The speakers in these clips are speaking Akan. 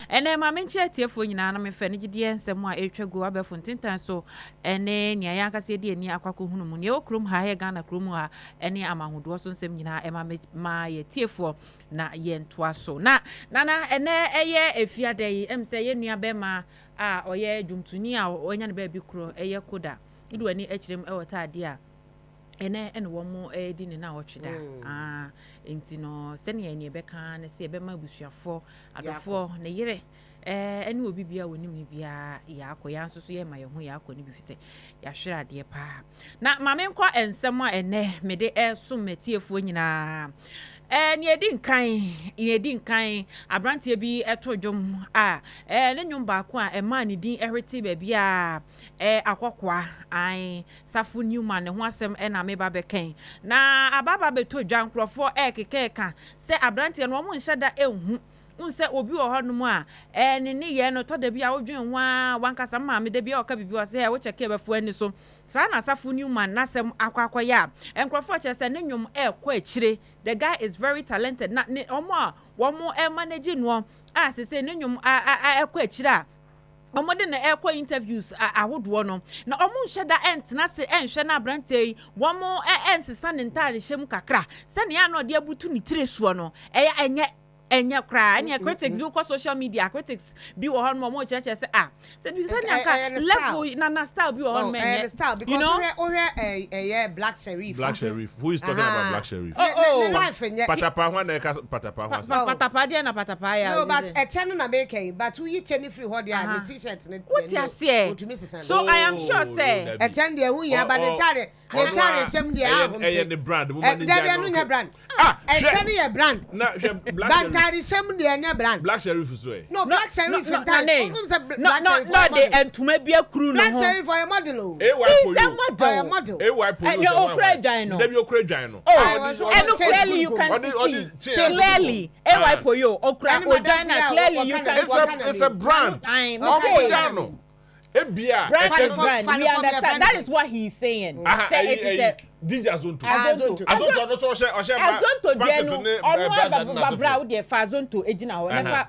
ene ma menche tiefo nyina na me fe ne gide nsem a etwago abefo ntintan so ene nia yankase de ani akwakọ hunu mu ne okrum ha he Ghana krum ha ene amahodo so nsem nyina ema ma ye tiefo na ye ntoa so na ene eye efiade yi emse ye nua be ma a oye dwumtuni a onya ne ba bi kro eye koda idu ani ekirem ewota ade a ene wo mo di ne na wotweda enti no se ne ye be kan ne se be ma busuafo adofo ne yere ene obi bia wonim ne bia ya akoya nso so ye ma ye ho ya akọ ne bi fise ya hwere ade pa na ma me nkọ ensem a ene me de som metiefo nyina ni edi nkan abrantie bi eto dwom a ne nwom ba ko a ma ne din ehwete ba bia akokwa ai Safo Newman ne ho asem na me ba beken na ababa beto dwa nkrofo kekeka se abrantie no mo nhyada ehu unse obi wo honom a ne ye no to da bia wodwen wa wankasa ma me da bia oka bibi wo se wo cheke befo ani so sa na Safo Newman nasem akwakoya enkrofo chese ne nwom ekọ akire the guy is very talented na omo a wo mo manage no a se ne nwom ekọ akire a omo de na ekọ interviews ahodo no na omo nheda entena se enhwe na abrante wo mo ensesa ne ntare hyem kakra se ne ya no de abutu ni tire suo no enye cry any critics bi ko social media critics bi wo hon mo cheche say say bi say nka level na style bi wo hon men because Black Sheriff who is talking about Black Sheriff patapa ho na patapa dia na patapa ya no but e chenu na make but who you cheni free ho dia the t-shirt ne what you say so I am sure say e chen dia hu ya but the tare shem dia ahom the brand mo man dia no nya brand e chenu ye brand na Black tare shem dia nya brand Black Sheriff so no Black Sheriff tare no de entuma bia kru no Black Sheriff for your model a model and you okra dwan no dem you okra dwan no and clearly you can see clearly ay for you okra dwan na clearly you can it's a brand okay Ebia brand we understand that is what he's saying say it is a DJ Azonto no so Azonto Jeno Onua Babra wo de fa Azonto ejina ho na fa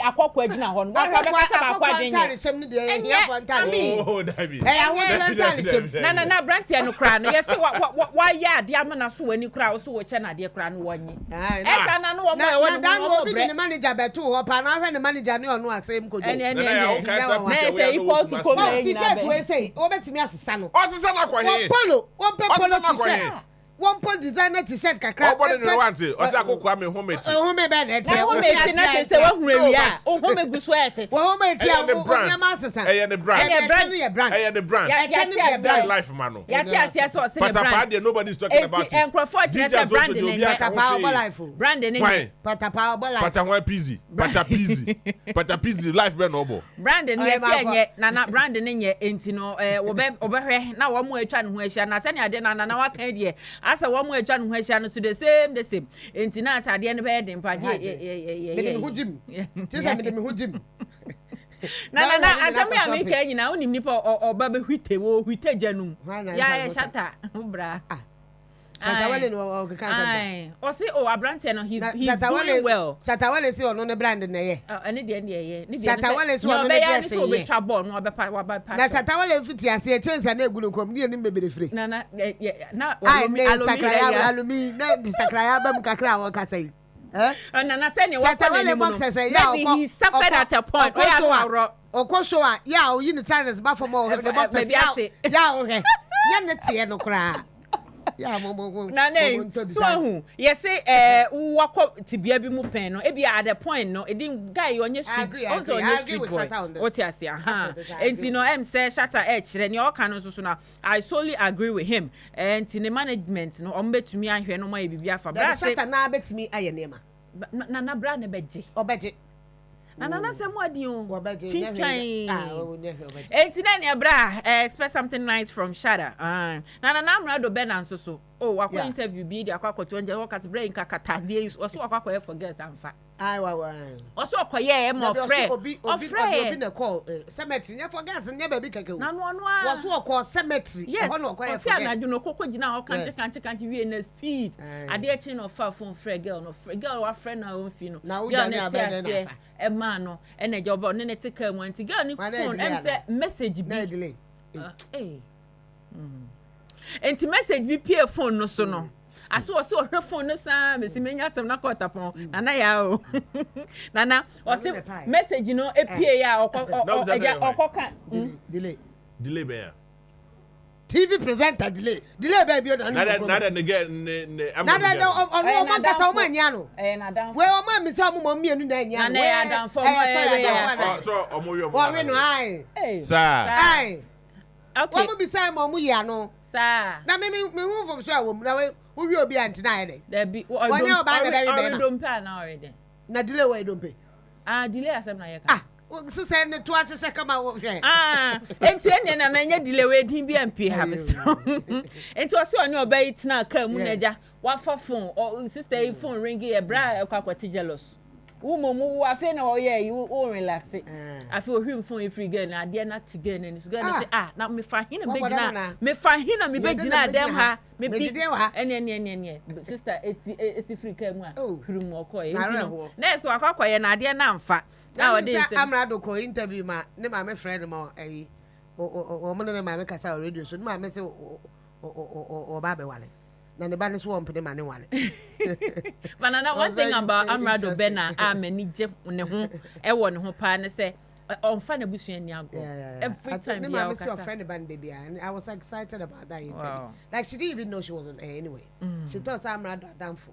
akokwa ejina ho no wa be kasa ba kwa dwen tare shem ne de here for tare oh David wo tare shem na brand no kra no yesi wa ya ade amana so wani kra wo so wo che na ade kra no wonyi esa na no wo mo wo na obi ne manager beto ho pa na hwe ne manager ne ono asem kodo na say equal to come t-shirt we say wo betimi asesa no osesa na kwa he one polo t-shirt one polo designer t-shirt kakra obo ne want o say akokwa me hometi be na ete hometi na say we huru wi a o home guso etete wo hometi a o nyama asesa the brand the brand life man ya ti asia so say the brand patapa nobody is talking about it enkrofo je say brand ne patapa obo life brand ne patapa obo life patapa peasy life be no obo brand ne ye nye na brand ne nye enti no wo be hwe na wo mo atwa ne ho ahia na se ne ade na wa kan die asa wo mo atwa ne ho ahia no so the same enti na asa ade ne be den pa me de me hujim tisa me de me hujim na asami amika nyina onim nipa oba be hwite janum ya Shatta bra Shatta Wale no ka ai o say abrante no he's doing well Shatta Wale say ono ne brand na ye ene de ye Shatta Wale so ono ne dress ye be twa ball no oba pa na Shatta Wale fiti ase e chensa na egulu kom ni enim bebere free na alumi na sakraya ba mu kakra wo ka say na say ne wa Shatta Wale box say ya he suffered at a point o ya no okosho a ya o yin chances ba for more the box ya o he nya ne tie no kra ya mo na so hu yes wakọ tibia bi mu pen no e bi at the point no e din guy onye street also onye street boy what you say enti no say Shatta kire ne o ka no so na I solely agree with him enti ne management no o mbetumi ahwe no ma e bibia fa bra Shatta na betumi aye nema na bra ne beje obeje na say mo adi o obeje enti na ne bra expect something nice from Shatta na Amerado Ben and so wakọ interview bi dia akwa to nje workers brain kakata dey so wakọ for girls amfa ai wa also okoye mo frɛ obi na call cemetery nya for gas nya ba bi keke na no a so call cemetery yes no okoye for gas na no kokko gina ho kanche wie na speed ade achi no fa phone frɛ girl wa frɛ na o fi no girl na abeg na fa ma no na je obo ne te ka mu anti girl ni phone em say message bi delay enti message bi pie phone no so no aso o se o hwe phone no sa me si menya asem na kota pon nana ya o nana o se message no epie ya okoka delay be ya TV presenter delay baby na nada ne get ne nada no man kasa o man nya no na dan we o man mi se o mo mienu na nya no na dan for so o mo yo o we no ai sa ai okay o mo bi sai mo ya no sa na me hu from so awom na we wi obi antina ide there be onye o ba de be don't pay na already na delay we don't pay delay asem na ye ka so say ne to ahye kama wo hwe enti ene na nya delay we din bi ampi ha beso enti o se onye oba itina ka mu na ja wa fa phone sister phone ring e bra kwakwati jealous wo afi na o ye wo relax afi o hwim phone free girl na ade na ti girl na ni so girl na say na me fa hina be gina me fa hina me be gina dem ha me bi ene sister esi free ka mu a hwim okoye enti no na so akwakoye na ade na mfa na o de nsem Amerado ko interview ma ne ma me friend ma o mo ne ma me kasa radio so ne ma me say o ba be wale na ne ba ne so ompede ma ne wale banana one thing about Amerado Bena amani je ne ho e wo ne ho pa ne say onfa na busua ni ago every time you are your friend band baby and I was excited about that interview. Like she didn't even know she was on air anyway. She thought Amerado damfo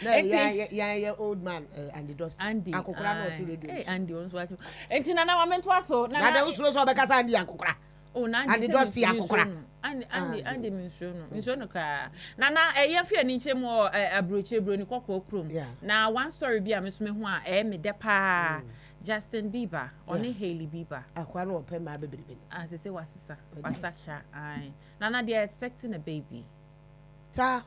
no yeah old man and the dust akokora no to radio Andy won so watch enti na wa mento aso na da usuro so be kasa Andy akokora and the dust akokora Andy minso no ka na ye fia ni nche mo abroche bro ni kokko krom na one story bi a me so me hu a me de pa Justin Bieber on Hailey Bieber akwa no open ma bebrebe as say wasisa ai na they are expecting a baby ta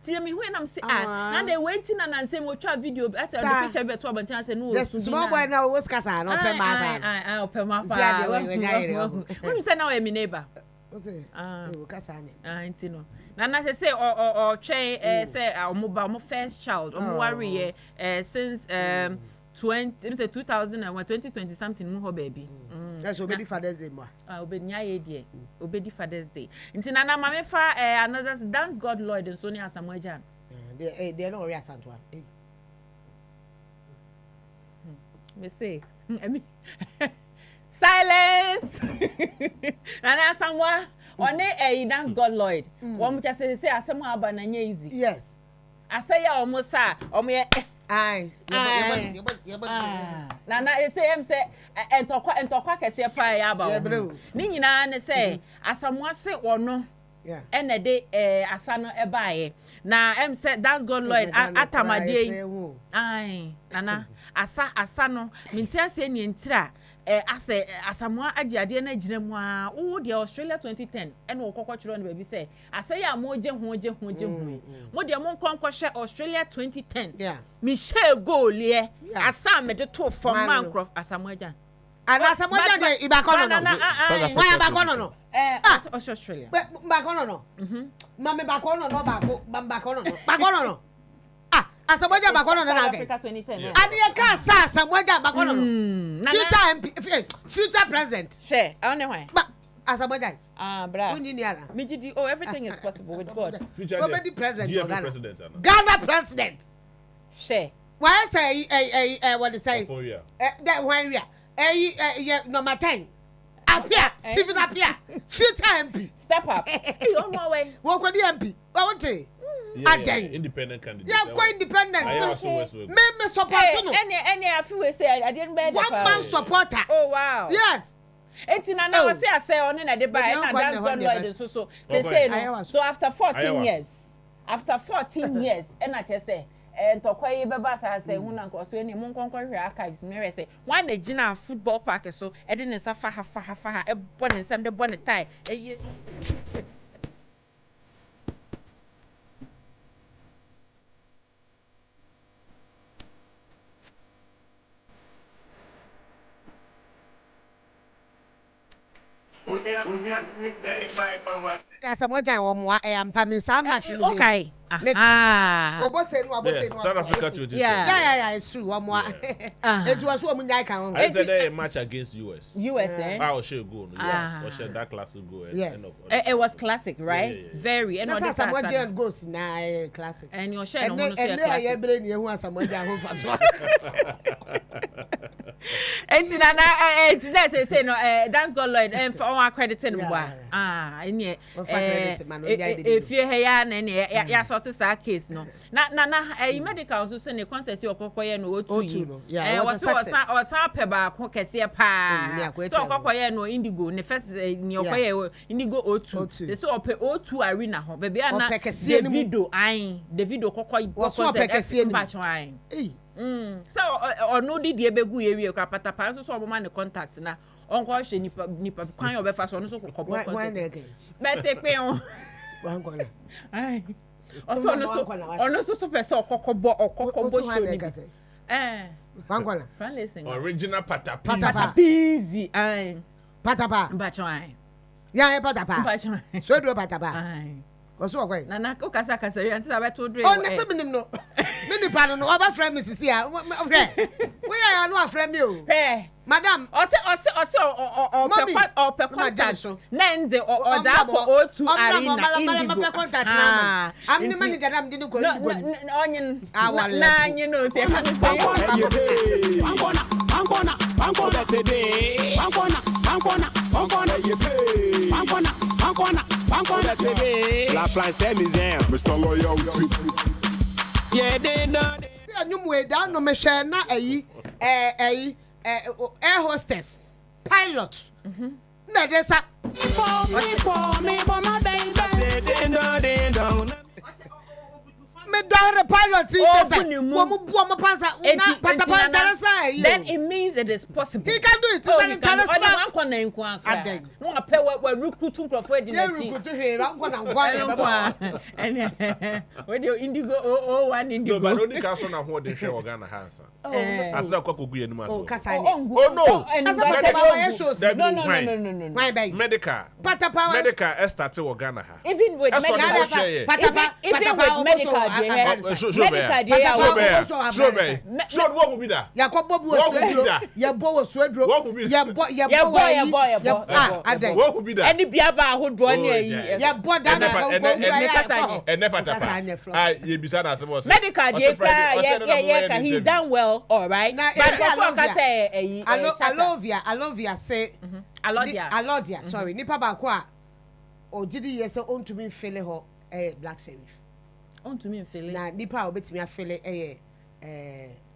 tell me when I'm say now they waiting and say we try video as the picture be to abantan say no just small boy now was kasa no open ma open ma when say now my neighbor o say kasa anya enti no na say or train say mo first child worry since 2020 something mu ho baby that's obedi Father's Day ma obedi nya ye die obedi Father's Day nti na ma me fa another dance God Lord nso ni asamoja they no worry asanto me say silence na asamwa one dance God Lord wo mo say asemu aba na nya easy yes asaya omo sa omo ye ai na say em say entokwa kese pa ya ba ni nyina ne say asamwa se wono ene de asa no ebaaye na em say dance God Lord atamade ai nana asa no mintiase ni ntira ase asamwa agiade na gina mu a wo de Australia 2010 ene wo kokko chiro no baby say ase ya mo je mo de mo konko hye Australia 2010 mi share goal ye asa me de to for Mancroft asamwa agian ana asamwa agian de ibakono no why ibakono no Australia bakono no mama bakono no bakono no asamoja bakono na again ade ka sa asamoja bakono no future MP future president share on why asamoja bra uni ni ara me gidi everything is possible with God nobody president Ghana president share why say what they say that when we number 10 appear Stephen appear future MP step up you on my way wo ko di MP what independent candidate. Yeah, quite independent. Me support no. Any afi we say I didn't bear one man supporter. Oh wow. Yes. Enti na na we say on na de buy na dance God Lord so they say no. So after 14 years and I just say ntokwa yi beba sa say hu na nko so eni mon konkon hwe archives me we say one na gina football park so e de ne sa fa ha e bo ne nsam de bo ne tie That's a more time Omoa Acheampomaa so much. Okay. South Africa 20. Yeah, it's true. Omoa. It was woman I can. I said a match against US. USA. I will share goal. Yes. Or share that classic goal. Yes. It was classic, right? Yeah. Very. And that's someone there goes na classic. And your share no classic. I brain you want someone there who fast. And that's say no dance god Lloyd and for our credit in if you hear na ya sort of case no na medical also say the concert you okokoye no otu was peba ko kese pa so okokoye no indigo ne first ni okoye indigo otu so ope otu arena ho be bia na Davido kokoye concert ba chwan so ono di ebegu ewie kwa patapa so oboma ne contact na onko hwe nipa kwan obefa so no so kobo concert bete pe on wankwana ai ono so person okokobo show ni wankwana original patapa easy ai patapa ba chwan ya patapa ba chwan so do patapa ai Oso okwe na ko kasa ri anti na beto dre na se minim no me nipa no oba frame me sisi a we ya no aframe me o madam o pe contact na nde o da ko o2 arena indigo contact na am ni manager am di ko indigo onyin na anyi no se fa no say Ankona today. Ankona today. La France museum. Mr. Loyalty. Yeah, they know. Anyum we down no me share na air hostess pilot. Na dey sa. For me, my baby. They don't. Me the pilot then it means it is possible. He can do it. It's an international. No, pay what recruiting for when you indigo 01 indigo. No, but only castle na who they share Ghana has. As na kwaku gu enuma so. Oh no. Why beg? Medical. Medical start to Ghana ha. Even with medical Sure, what will be that? What will be that? Any biaba who draw near medical, he's done well, all right. Alovia say Alodia, sorry. Nipa bakwa o didi yeso on to me fele ho Black Sheriff. On to me fele. Na nipa obetimi afele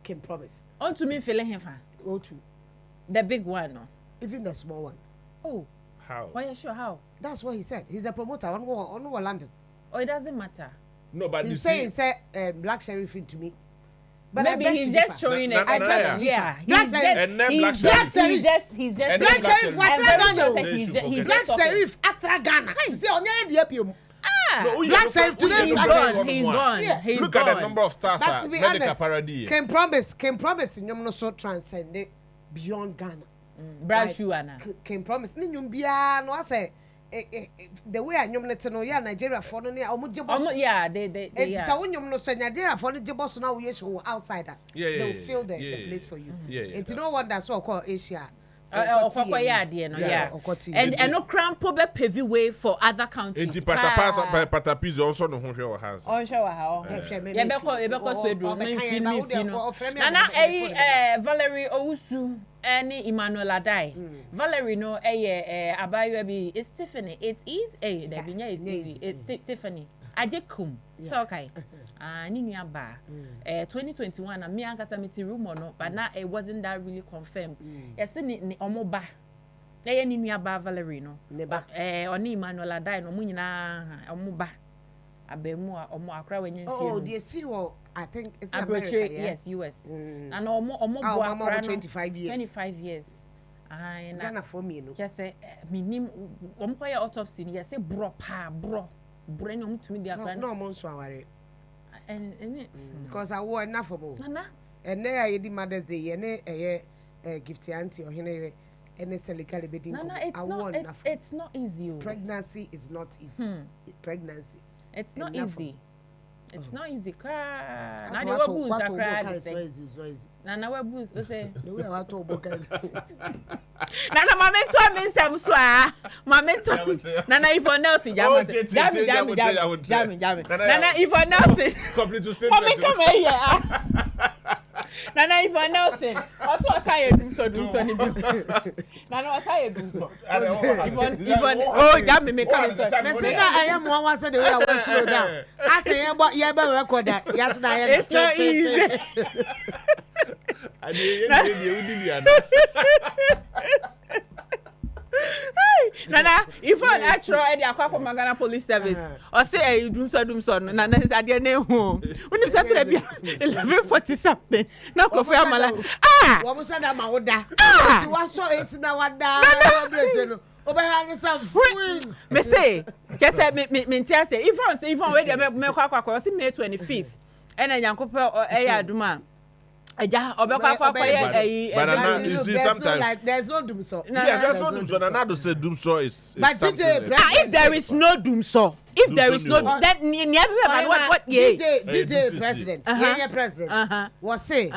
Kim Promise. On to me fele him fa. O2. The big one, no. Even the small one. Oh. How? Why are you sure how? That's what he said. He's a promoter on London. Oh, it doesn't matter. No, but he's saying Black Sheriff into me. But maybe he's just showing it. Yeah. Black Sheriff. He's just Black Sheriff Black Sheriff atra Ghana. Say on the epium. Black Sheriff today he's gone. He's Look gone. at the number of stars at Medical Paradis. Can promise nyom no so transcend beyond Ghana. Brashuana. Can promise ni nyom bia no say the way nyom net no ya Nigeria for no ne omo yeah they it's so nyom no so Nigeria for no jebo now we show outsider. They will fill the place for you. It's no wonder so called Asia. And no crampo be paving way for other countries. Enti patapis also no hwe o hands. On show how. Yeah, because we do Nana Valerie Owusu any Emmanuel Adai. Valerie no abayo bi it's Tiffany. It is it's Tiffany. Ajekum. So okay. Ninu aba 2021 na me ankasa meti rumor no but now it wasn't that really confirmed. Yes ni omoba. Ninu aba Valerie no. Oni Emmanuel Adai no mu nyina omoba. Abemu omo akra wenye fie. Oh, they see what I think it's America, yeah? Yes, US. And omo akra 25 years. 25 years. Ghana for me no. Just say minim omo koya autopsy ni say bro brain omo tumi dia akra. No mo so aware. And because I wore enough for more. Nana. And there I did Mother's Day, and gift auntie or Henry and it's legally bedding. No, it's not easy. Pregnancy is not easy. Pregnancy. It's not easy. It's not easy. Cry. Now you booze are cry. It's not easy. Now we booze. We say. The way I told Bokas. Nana, my mentor means I'm so. My mentor. Nana, if one else in Jammy. Nana, if one else. Complete to statement. Mommy, come here. Nana, if one else. Also, I do so. Nana, I do so. Oh, Jammy, me come. I am one said the way I was slow down. I say, but you better record that. Yes, it's not easy. Nana, if I actually at the Acheampomaa Ghana Police Service or say you do so, Nana is at your name home. When you said 11:40 something, now coffee amala. What was that? My order. You was so it's now what that. Me say, just say me say if on wait me kwa say May 25th. And then Yankope Aduma. You see, sometimes there's no doom so. Yeah, there's no doom so. Another said doom so is something. If there is no doom so, if there is no, then what? DJ president, yeah, president was say.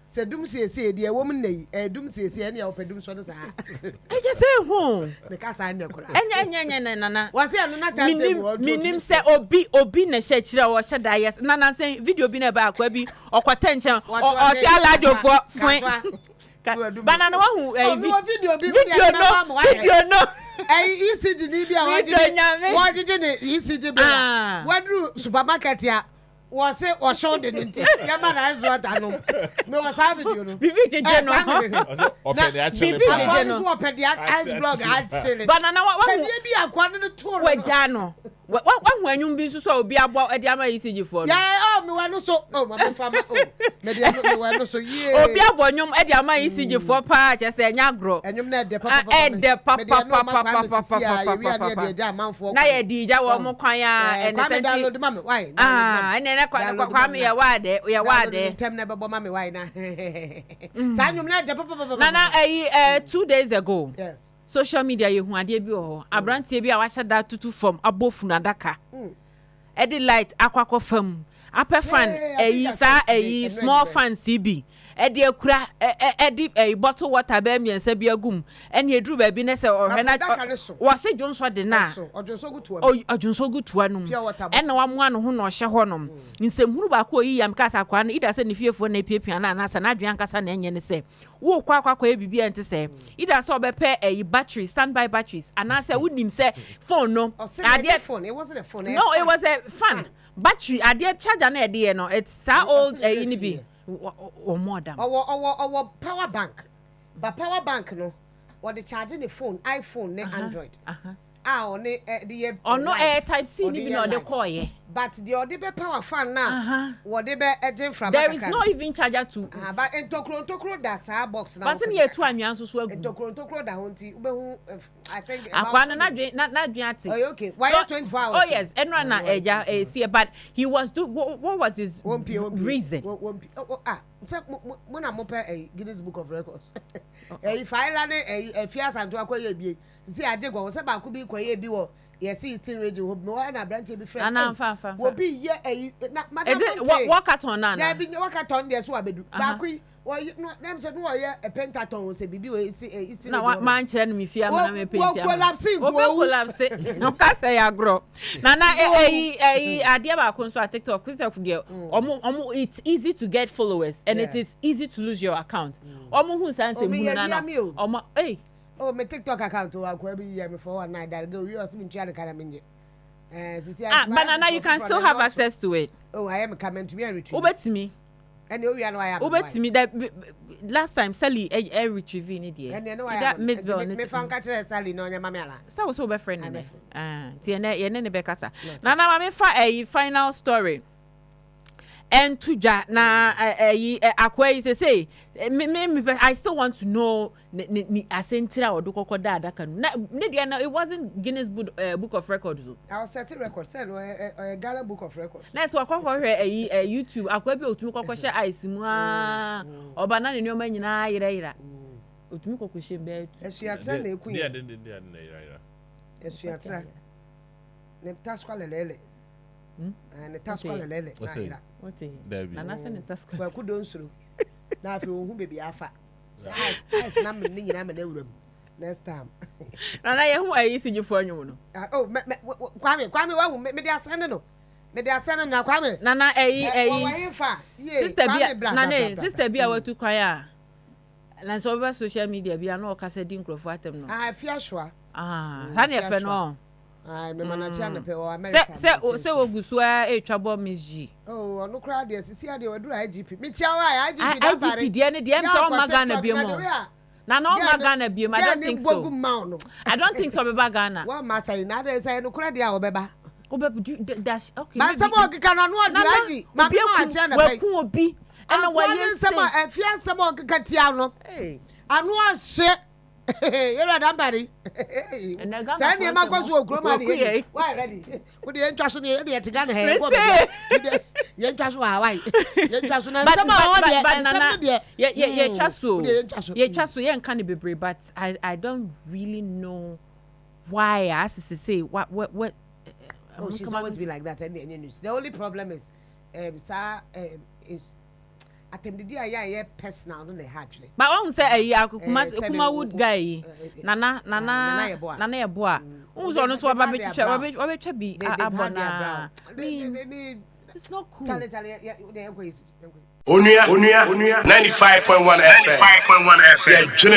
Say doom say the woman nay doom say any open doom so I just say who because I know nana was say no time minim say obi na shechira wo sheda yes nana say video bi na ba akwa bi okwatenchen o say alajo fo banana wa video no ECG ni bia wa did ECG bia wadru supermarket ya was say or show the ninty. Yamana is what I know. Me was having you know. Bibi jeje no. Open the actual. Bibi open the ice blog had selling. Banana wa be akwa no tour. We jano. Wa hwanwum bi so obi abo e dia ma ECG for. Yeah, me wa no so. Oh, my fama. Oh. Me dia me wa no so ye. Obi abo nyum e dia ma ECG for pa che se nya gro. Enyum na de papa. Na ye di ja wo mo kwan a ene download ma me why. Ene kwa me ya wade tem na bebo ma me why na. Sa nyum na de papa. Nana 2 days ago. Yes. Social media ye hu ade bi ho abrantie bi a wa hyada tutu form abofu na daka edi light akwakọ fam apẹ fan small fan CB edi ekura edi bottle water be miensa bi agum eni eduru ba bi ne se ohwe na wo se jonso de na ojonso gutua num ena wa mo anu ho na ohye ho nom nsemhuru ba ko yi yam kasa kwa na ida se ne fiefo na epiepia na na sa na adwan kasa na enye ne se wo kwa ebibi ente se ida so obepe battery standby batteries anase wonim se phone no ade phone it wasn't a phone no it was a fan battery ade charger na ede no it's so old ni bi or more than our power bank but power bank no what the charging the phone iPhone ne Android on the no type C ni bi no de call ye but the other power fan now what they be agent from there is no even charger to but entokro that sa box now but se ne etu anwan so agu entokro that honti ubehu I think akwana na dwan ati okay why so, 24 hours oh yes enra na eja see but he was what was his reason mona mo pe Guinness Book of Records file na fias anto akoye bie see adegwo se ba ko bi koye bi wo yes still radio hope no na branch be friend na fa wo bi ye na madam wakaton na na bi wakaton dey so abedu ba ko no dem say no ye a pentaton say bibi we isi na man kire no me fia na me pentia wo collapse no ka say agro na ade ba ko so a TikTok dey omo it's easy to get followers and it is easy to lose your account omo hu san say mu na omo oh my TikTok account akwa bi year me for one night that go we also been trying to kind of menje banana you can still have access to it oh I am coming to me and retrieve obetimi and we are no I am obetimi that last time Sally retrieve ni there and no I am Miss Bell me fan catch Sally no nya mama ala so so be friend me ti ye ne be kasa na me fa final story and tuja na akwa say I still want to know ni asentira odukoko da adaka no it wasn't Guinness Book of Records. I was setting record say no Ghana Book of Records. Na so akwa hwe YouTube akwa bi otumi kokko hye ice mu oba na ne nyoma nyina yira otumi kokoshe be esuatra na eku ya esuatra ne taskwa lelele ne taskwa lelele nana se ne taskwa kwa kudo nsuro na afi ohu bebi afa as na me nyina me na wuram next time nana ye hu ayi sigifo anwum no oh kwame wa hu me de asene no me de asene na kwame nana wa fa sister bia nana sister bia watu kwan a na so be social media bia na o kasa di nkrofo atem no fiashwa ha na efe no me manager na pe o America se ogusu a etwabo Miss G ono kra de sisi ade waduru IGP me tia wa IGP da bare IGP de ne de em so magana bia mo na no magana bia I don't think so I don't think so be bagana wa ma say na de say no kra de a obeba dash okay ma some okika na no odi ma bi ma ache na pe ku obi ena wa yes some afia some okika tia no anu ahye yera da bari say ne ma kwaso okro ma de why ready wo de ntwa so ne de tiga na he go be ye ntwa so Hawaii ye ntwa so na some o de ye twa so ye nka ne bebre but I don't really know why as say what oh, she's always been like that and news. The only problem is is attended the personal on the hatchery. But I won't say a kuma wood guy. Nana ye boa. Who's on so about be abona. It's not cool. Onua 95.1 FM. Yeah,